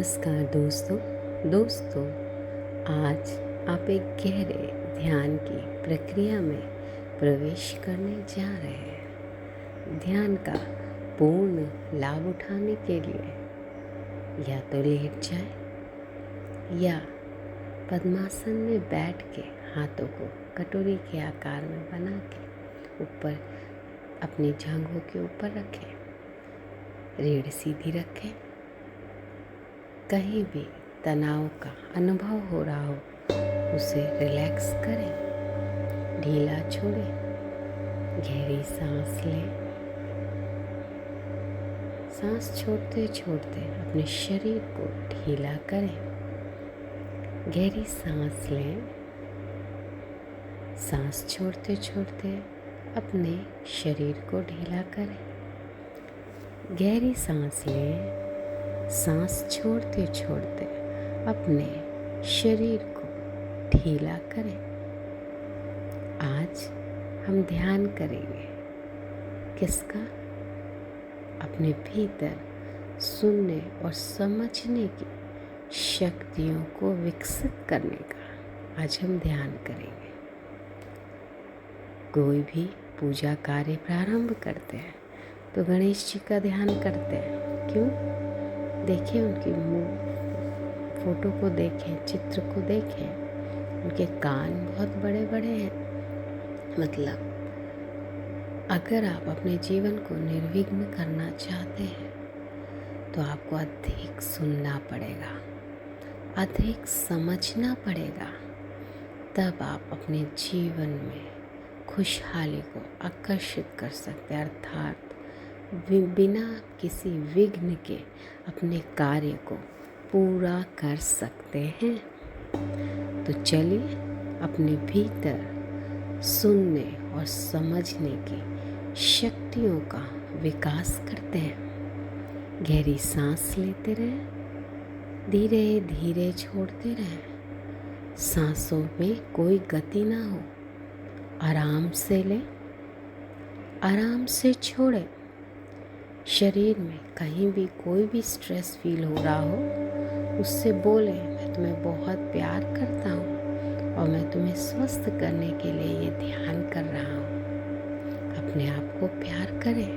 नमस्कार दोस्तों, आज आप एक गहरे ध्यान की प्रक्रिया में प्रवेश करने जा रहे हैं। ध्यान का पूर्ण लाभ उठाने के लिए या तो लेट जाए या पद्मासन में बैठ के हाथों को कटोरी के आकार में बना के ऊपर अपनी जांघों के ऊपर रखें। रीढ़ सीधी रखें। कहीं भी तनाव का अनुभव हो रहा हो उसे रिलैक्स करें, ढीला छोड़ें। गहरी सांस लें। सांस छोड़ते छोड़ते अपने शरीर को ढीला करें। गहरी सांस लें। सांस छोड़ते छोड़ते अपने शरीर को ढीला करें। गहरी सांस लें। सांस छोड़ते छोड़ते अपने शरीर को ढीला करें। आज हम ध्यान करेंगे किसका? अपने भीतर सुनने और समझने की शक्तियों को विकसित करने का आज हम ध्यान करेंगे। कोई भी पूजा कार्य प्रारंभ करते हैं तो गणेश जी का ध्यान करते हैं। क्यों? देखें, उनकी फोटो को देखें, चित्र को देखें। उनके कान बहुत बड़े बड़े हैं। मतलब अगर आप अपने जीवन को निर्विघ्न करना चाहते हैं तो आपको अधिक सुनना पड़ेगा, अधिक समझना पड़ेगा। तब आप अपने जीवन में खुशहाली को आकर्षित कर सकते हैं, अर्थात बिना किसी विघ्न के अपने कार्य को पूरा कर सकते हैं। तो चलिए अपने भीतर सुनने और समझने की शक्तियों का विकास करते हैं। गहरी सांस लेते रहें, धीरे धीरे छोड़ते रहें। सांसों में कोई गति ना हो, आराम से लें, आराम से छोड़ें। शरीर में कहीं भी कोई भी स्ट्रेस फील हो रहा हो उससे बोलें, मैं तुम्हें बहुत प्यार करता हूँ और मैं तुम्हें स्वस्थ करने के लिए ये ध्यान कर रहा हूँ। अपने आप को प्यार करें,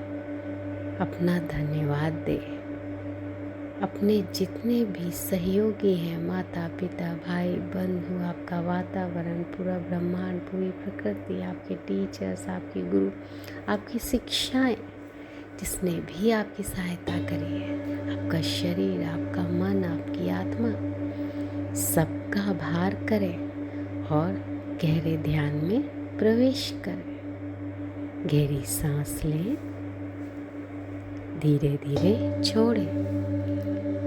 अपना धन्यवाद दें। अपने जितने भी सहयोगी हैं, माता पिता भाई बंधु, आपका वातावरण, पूरा ब्रह्मांड, पूरी प्रकृति, आपके टीचर्स, आपके गुरु, आपकी शिक्षाएं, जिसने भी आपकी सहायता करी है, आपका शरीर, आपका मन, आपकी आत्मा, सबका आभार करें और गहरे ध्यान में प्रवेश करें। गहरी सांस लें, धीरे धीरे छोड़ें।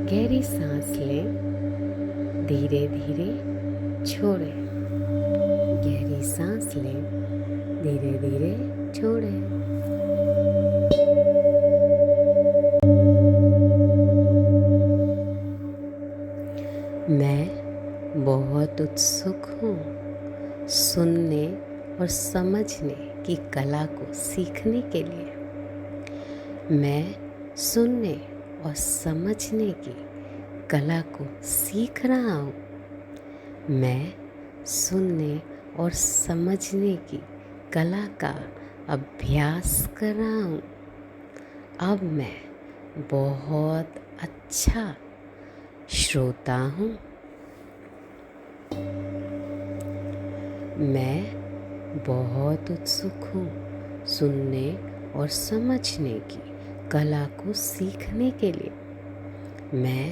गहरी सांस लें, धीरे धीरे छोड़ें। गहरी सांस लें, धीरे धीरे छोड़ें। मैं बहुत उत्सुक हूँ सुनने और समझने की कला को सीखने के लिए। मैं सुनने और समझने की कला को सीख रहा हूँ। मैं सुनने और समझने की कला का अभ्यास कर रहा हूँ। अब मैं बहुत अच्छा श्रोता हूँ। मैं बहुत उत्सुक हूँ सुनने और समझने की कला को सीखने के लिए। मैं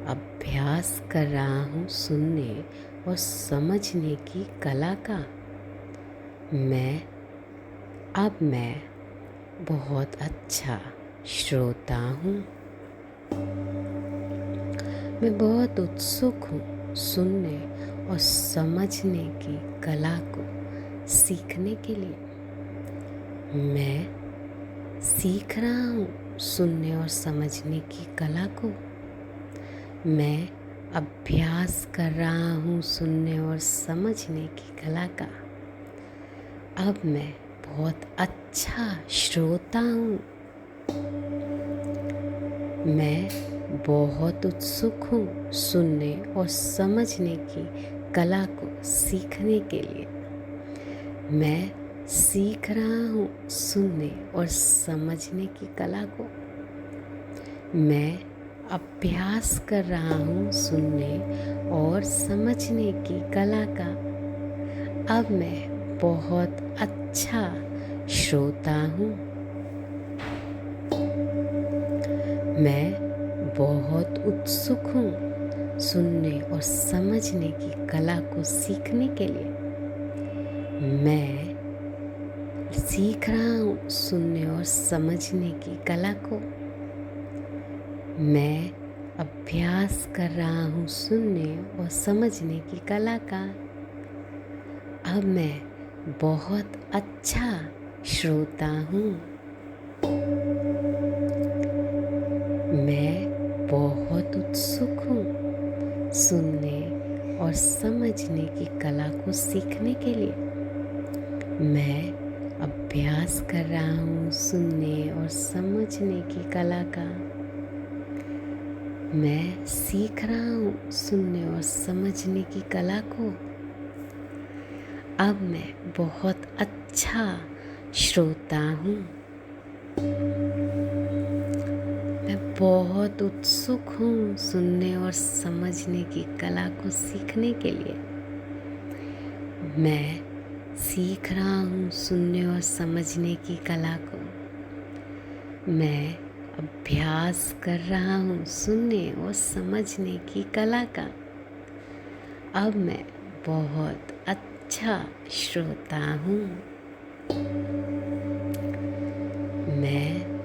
अभ्यास कर रहा हूँ सुनने और समझने की कला का। अब मैं बहुत अच्छा श्रोता हूँ। मैं बहुत उत्सुक हूँ सुनने और समझने की कला को सीखने के लिए। मैं सीख रहा हूँ सुनने और समझने की कला को। मैं अभ्यास कर रहा हूँ सुनने और समझने की कला का। अब मैं बहुत अच्छा श्रोता हूँ। मैं बहुत उत्सुक हूँ सुनने और समझने की कला को सीखने के लिए। मैं सीख रहा हूँ सुनने और समझने की कला को। मैं अभ्यास कर रहा हूँ सुनने और समझने की कला का। अब मैं बहुत अच्छा श्रोता हूँ। मैं बहुत उत्सुक हूँ सुनने और समझने की कला को सीखने के लिए। मैं सीख रहा हूँ सुनने और समझने की कला को। मैं अभ्यास कर रहा हूँ सुनने और समझने की कला का। अब मैं बहुत अच्छा श्रोता हूँ। मैं बहुत उत्सुक हूँ सुनने और समझने की कला को सीखने के लिए। मैं अभ्यास कर रहा हूँ सुनने और समझने की कला का। मैं सीख रहा हूँ सुनने और समझने की कला को। अब मैं बहुत अच्छा श्रोता हूँ। मैं बहुत उत्सुक हूँ सुनने और समझने की कला को सीखने के लिए। मैं सीख रहा हूँ सुनने और समझने की कला को। मैं अभ्यास कर रहा हूँ सुनने और समझने की कला का। अब मैं बहुत अच्छा श्रोता हूँ। मैं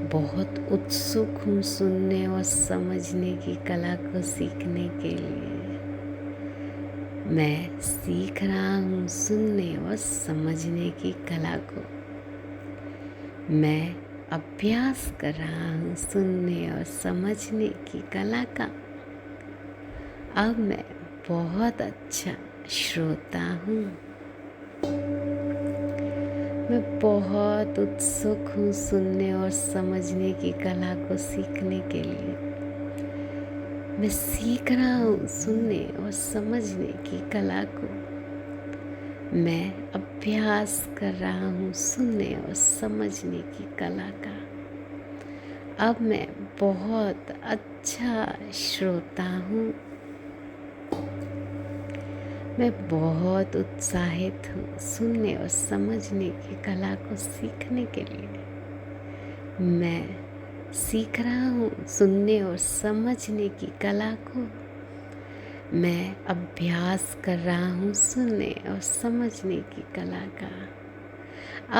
बहुत उत्सुक हूँ सुनने और समझने की कला को सीखने के लिए। मैं सीख रहा हूँ सुनने और समझने की कला को। मैं अभ्यास कर रहा हूँ सुनने और समझने की कला का। अब मैं बहुत अच्छा श्रोता हूँ। मैं बहुत उत्सुक हूँ सुनने और समझने की कला को सीखने के लिए। मैं सीख रहा हूँ सुनने और समझने की कला को। मैं अभ्यास कर रहा हूँ सुनने और समझने की कला का। अब मैं बहुत अच्छा श्रोता हूँ। मैं बहुत उत्साहित हूँ सुनने और समझने की कला को सीखने के लिए। मैं सीख रहा हूँ सुनने और समझने की कला को। मैं अभ्यास कर रहा हूँ सुनने और समझने की कला का।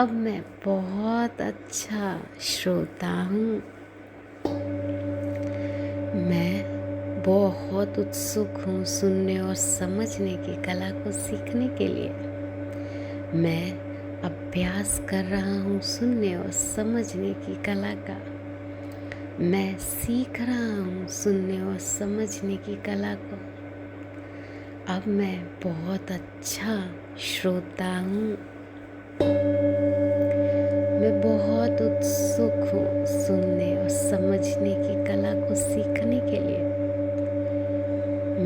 अब मैं बहुत अच्छा श्रोता हूँ। मैं बहुत उत्सुक हूँ सुनने और समझने की कला को सीखने के लिए। मैं अभ्यास कर रहा हूँ सुनने और समझने की कला का। मैं सीख रहा हूँ सुनने और समझने की कला को। अब मैं बहुत अच्छा श्रोता हूँ। मैं बहुत उत्सुक हूँ सुनने और समझने की कला को सीखने के लिए।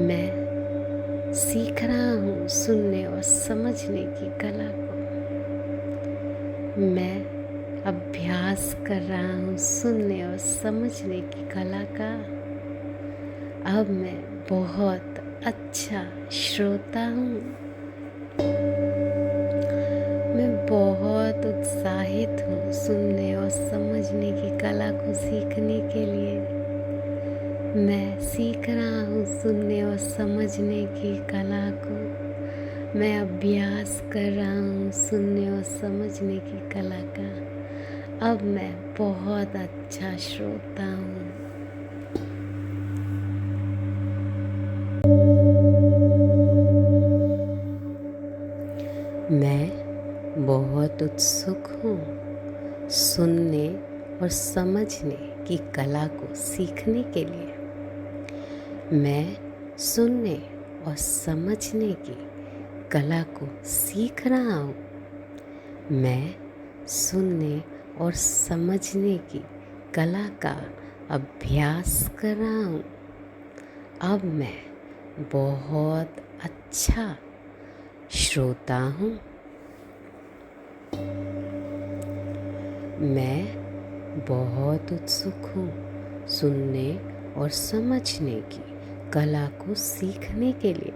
मैं सीख रहा हूँ सुनने और समझने की कला को। मैं अभ्यास कर रहा हूँ सुनने और समझने की कला का। अब मैं बहुत अच्छा श्रोता हूँ। मैं बहुत उत्साहित हूँ सुनने और समझने की कला को सीखने के लिए। मैं सीख रहा हूँ सुनने और समझने की कला को। मैं अभ्यास कर रहा हूँ सुनने और समझने की कला का। अब मैं बहुत अच्छा श्रोता हूँ। मैं बहुत उत्सुक हूँ सुनने और समझने की कला को सीखने के लिए। मैं सुनने और समझने की कला को सीख रहा हूँ। मैं सुनने और समझने की कला का अभ्यास कर रहा हूँ। अब मैं बहुत अच्छा श्रोता हूँ। मैं बहुत उत्सुक हूँ सुनने और समझने की कला को सीखने के लिए।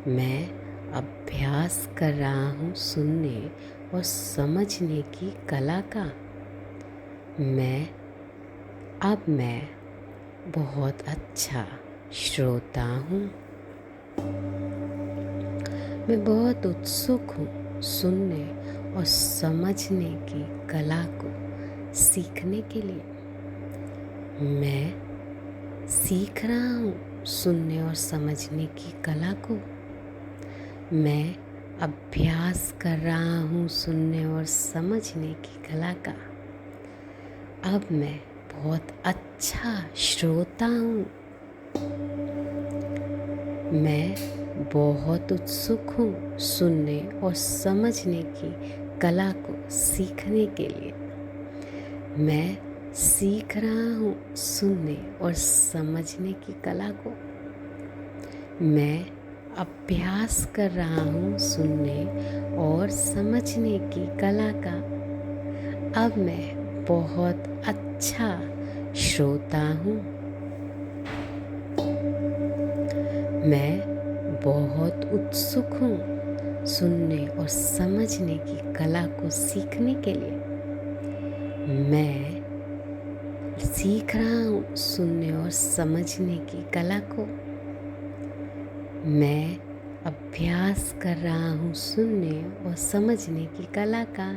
मैं अभ्यास कर रहा हूँ सुनने और समझने की कला का। अब मैं बहुत अच्छा श्रोता हूँ। मैं बहुत उत्सुक हूँ सुनने और समझने की कला को सीखने के लिए। मैं सीख रहा हूँ सुनने और समझने की कला को। मैं अभ्यास कर रहा हूँ सुनने और समझने की कला का। अब मैं बहुत अच्छा श्रोता हूँ। मैं बहुत उत्सुक हूँ सुनने और समझने की कला को सीखने के लिए। मैं सीख रहा हूँ सुनने और समझने की कला को। मैं अभ्यास कर रहा हूँ सुनने और समझने की कला का। अब मैं बहुत अच्छा श्रोता हूँ। मैं बहुत उत्सुक हूँ सुनने और समझने की कला को सीखने के लिए। मैं सीख रहा हूँ सुनने और समझने की कला को। मैं अभ्यास कर रहा हूँ सुनने और समझने की कला का।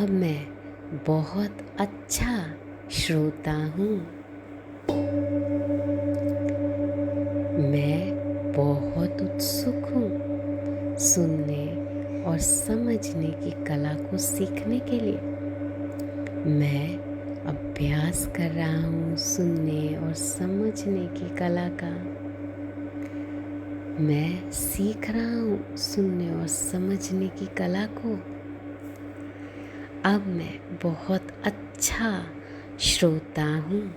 अब मैं बहुत अच्छा श्रोता हूँ। मैं बहुत उत्सुक हूँ सुनने और समझने की कला को सीखने के लिए। मैं अभ्यास कर रहा हूँ सुनने और समझने की कला का। मैं सीख रहा हूँ सुनने और समझने की कला को। अब मैं बहुत अच्छा श्रोता हूँ।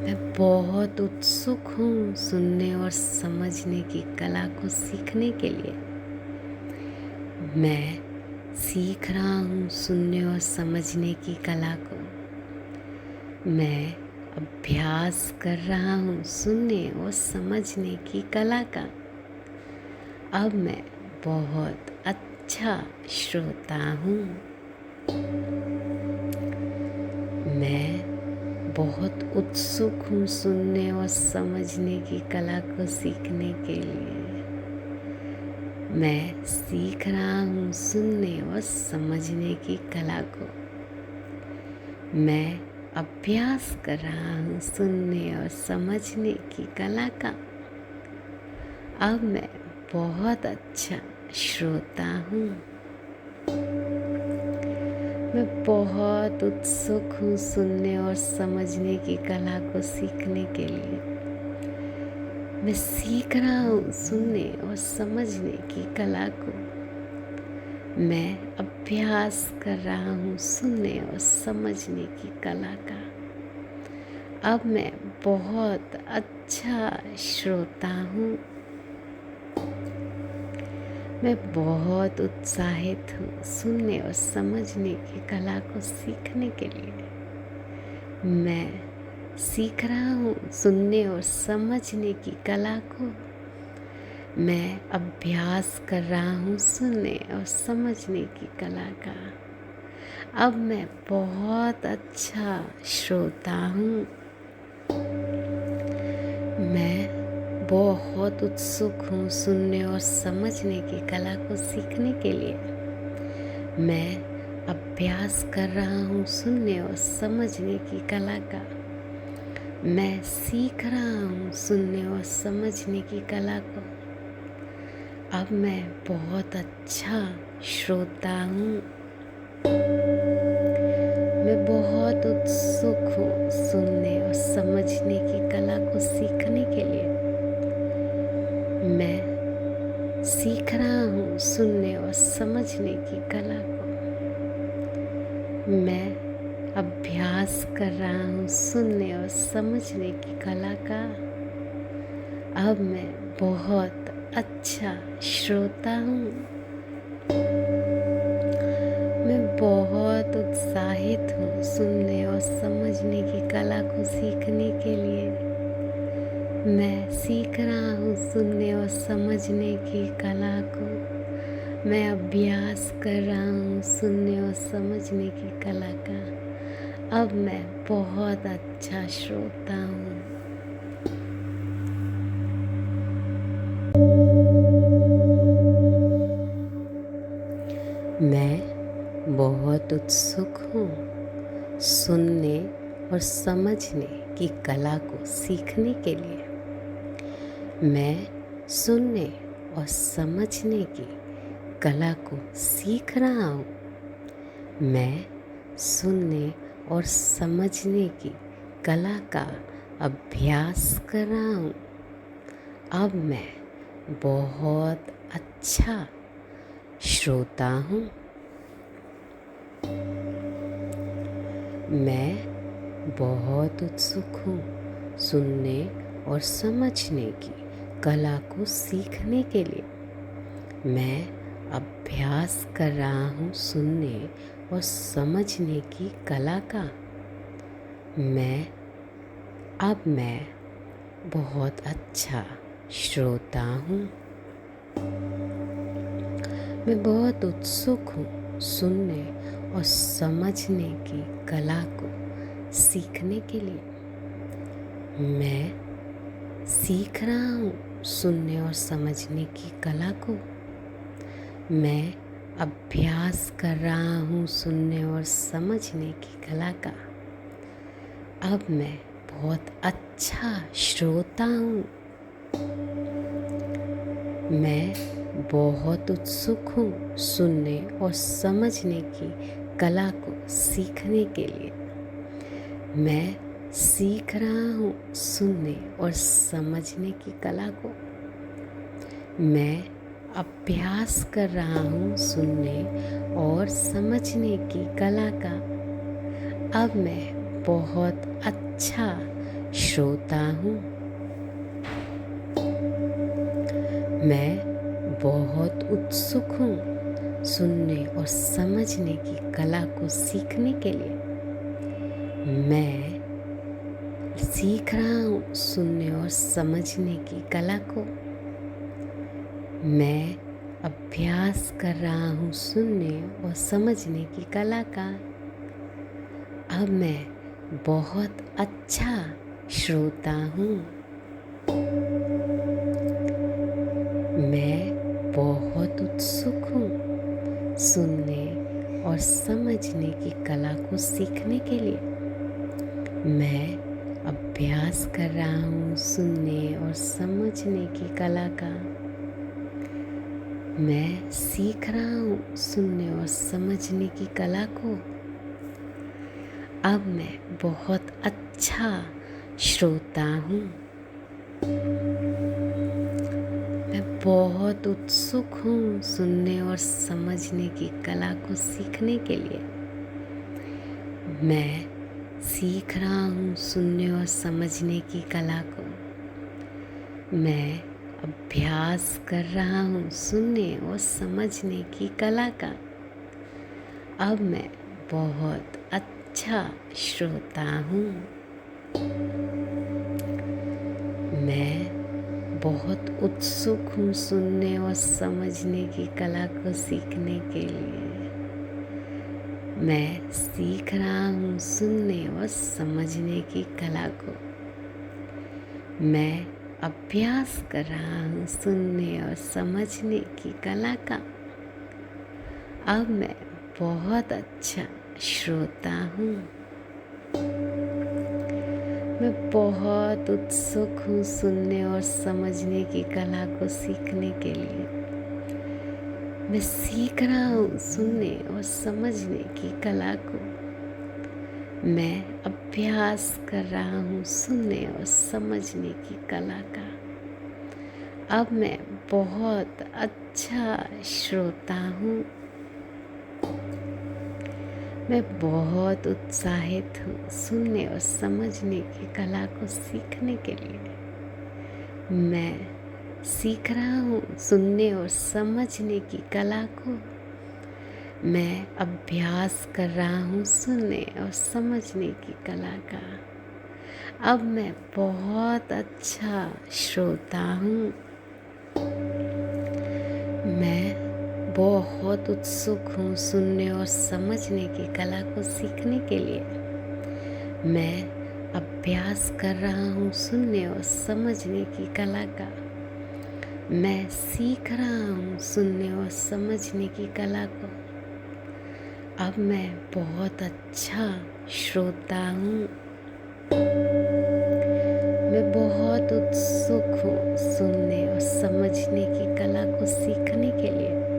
मैं बहुत उत्सुक हूँ सुनने और समझने की कला को सीखने के लिए। मैं सीख रहा हूँ सुनने और समझने की कला को। मैं अभ्यास कर रहा हूँ सुनने और समझने की कला का। अब मैं बहुत अच्छा श्रोता हूँ। मैं बहुत उत्सुक हूँ सुनने और समझने की कला को सीखने के लिए। मैं सीख रहा हूँ सुनने और समझने की कला को। मैं अभ्यास कर रहा हूँ सुनने और समझने की कला का। अब मैं बहुत अच्छा श्रोता हूँ। मैं बहुत उत्सुक हूँ सुनने और समझने की कला को सीखने के लिए। मैं सीख रहा हूँ सुनने और समझने की कला को। मैं अभ्यास कर रहा हूँ सुनने और समझने की कला का। अब मैं बहुत अच्छा श्रोता हूँ। मैं बहुत उत्साहित हूँ सुनने और समझने की कला को सीखने के लिए। मैं सीख रहा हूँ सुनने और समझने की कला को। मैं अभ्यास कर रहा हूँ सुनने और समझने की कला का। अब मैं बहुत अच्छा श्रोता हूँ। मैं बहुत उत्सुक हूँ सुनने और समझने की कला को सीखने के लिए। मैं अभ्यास कर रहा हूँ सुनने और समझने की कला का। मैं सीख रहा हूँ सुनने और समझने की कला को। अब मैं बहुत अच्छा श्रोता हूँ। मैं बहुत उत्सुक हूँ सुनने और समझने की कला को सीखने के लिए। मैं सीख रहा हूँ सुनने और समझने की कला को। मैं अभ्यास कर रहा हूँ सुनने और समझने की कला का। अब मैं बहुत अच्छा श्रोता हूँ। मैं बहुत उत्साहित हूँ सुनने और समझने की कला को सीखने के लिए। मैं सीख रहा हूँ सुनने और समझने की कला को। मैं अभ्यास कर रहा हूँ सुनने और समझने की कला का। अब मैं बहुत अच्छा श्रोता हूँ। मैं बहुत उत्सुक हूँ सुनने और समझने की कला को सीखने के लिए। मैं सुनने और समझने की कला को सीख रहा हूँ। मैं सुनने और समझने की कला का अभ्यास कर रहा हूँ। अब मैं बहुत अच्छा श्रोता हूँ। मैं बहुत उत्सुक हूँ सुनने और समझने की कला को सीखने के लिए। मैं अभ्यास कर रहा हूँ सुनने और समझने की कला का। अब मैं बहुत अच्छा श्रोता हूँ। मैं बहुत उत्सुक हूँ सुनने और समझने की कला को सीखने के लिए। मैं सीख रहा हूँ सुनने और समझने की कला को। मैं अभ्यास कर रहा हूँ सुनने और समझने की कला का। अब मैं बहुत अच्छा श्रोता हूँ। मैं बहुत उत्सुक हूँ सुनने और समझने की कला को सीखने के लिए। मैं सीख रहा हूँ सुनने और समझने की कला को। मैं अभ्यास कर रहा हूँ सुनने और समझने की कला का। अब मैं बहुत अच्छा श्रोता हूँ। मैं बहुत उत्सुक हूँ सुनने और समझने की कला को सीखने के लिए। मैं सीख रहा हूँ सुनने और समझने की कला को। मैं अभ्यास कर रहा हूँ सुनने और समझने की कला का। अब मैं बहुत अच्छा श्रोता हूँ। मैं बहुत उत्सुक हूँ सुनने और समझने की कला को सीखने के लिए। मैं अभ्यास कर रहा हूँ सुनने और समझने की कला का। मैं सीख रहा हूँ सुनने और समझने की कला को। अब मैं बहुत अच्छा श्रोता हूँ। मैं बहुत उत्सुक हूँ सुनने और समझने की कला को सीखने के लिए। मैं सीख रहा हूँ सुनने और समझने की कला को। मैं अभ्यास कर रहा हूँ सुनने और समझने की कला का। अब मैं बहुत अच्छा श्रोता हूँ। मैं बहुत उत्सुक हूँ सुनने और समझने की कला को सीखने के लिए। मैं सीख रहा हूँ सुनने और समझने की कला को। मैं अभ्यास कर रहा हूँ सुनने और समझने की कला का। अब मैं बहुत अच्छा श्रोता हूँ। मैं बहुत उत्सुक हूँ सुनने और समझने की कला को सीखने के लिए। मैं सीख रहा हूँ सुनने और समझने की कला को। मैं अभ्यास कर रहा हूँ सुनने और समझने की कला का। अब मैं बहुत अच्छा श्रोता हूँ। मैं बहुत उत्साहित हूँ सुनने और समझने की कला को सीखने के लिए। मैं सीख रहा हूँ सुनने और समझने की कला को। मैं अभ्यास कर रहा हूँ सुनने और समझने की कला का। अब मैं बहुत अच्छा श्रोता हूँ। मैं बहुत उत्सुक हूँ सुनने और समझने की कला को सीखने के लिए। मैं अभ्यास कर रहा हूँ सुनने और समझने की कला का। मैं सीख रहा हूँ सुनने और समझने की कला को। अब मैं बहुत अच्छा श्रोता हूँ। मैं बहुत उत्सुक हूँ सुनने और समझने की कला को सीखने के लिए।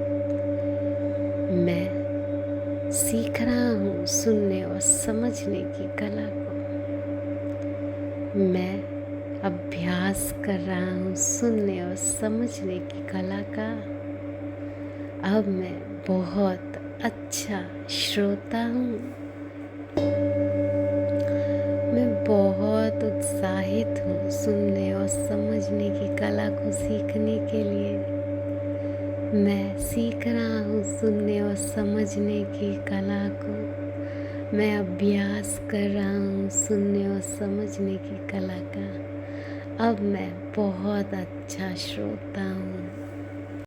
मैं सीख रहा हूँ सुनने और समझने की कला को। मैं अभ्यास कर रहा हूँ सुनने और समझने की कला का। अब मैं बहुत अच्छा श्रोता हूँ। मैं बहुत उत्साहित हूँ सुनने और समझने की कला को सीखने के लिए। मैं सीख रहा हूँ सुनने और समझने की कला को। मैं अभ्यास कर रहा हूँ सुनने और समझने की कला का। अब मैं बहुत अच्छा श्रोता हूँ।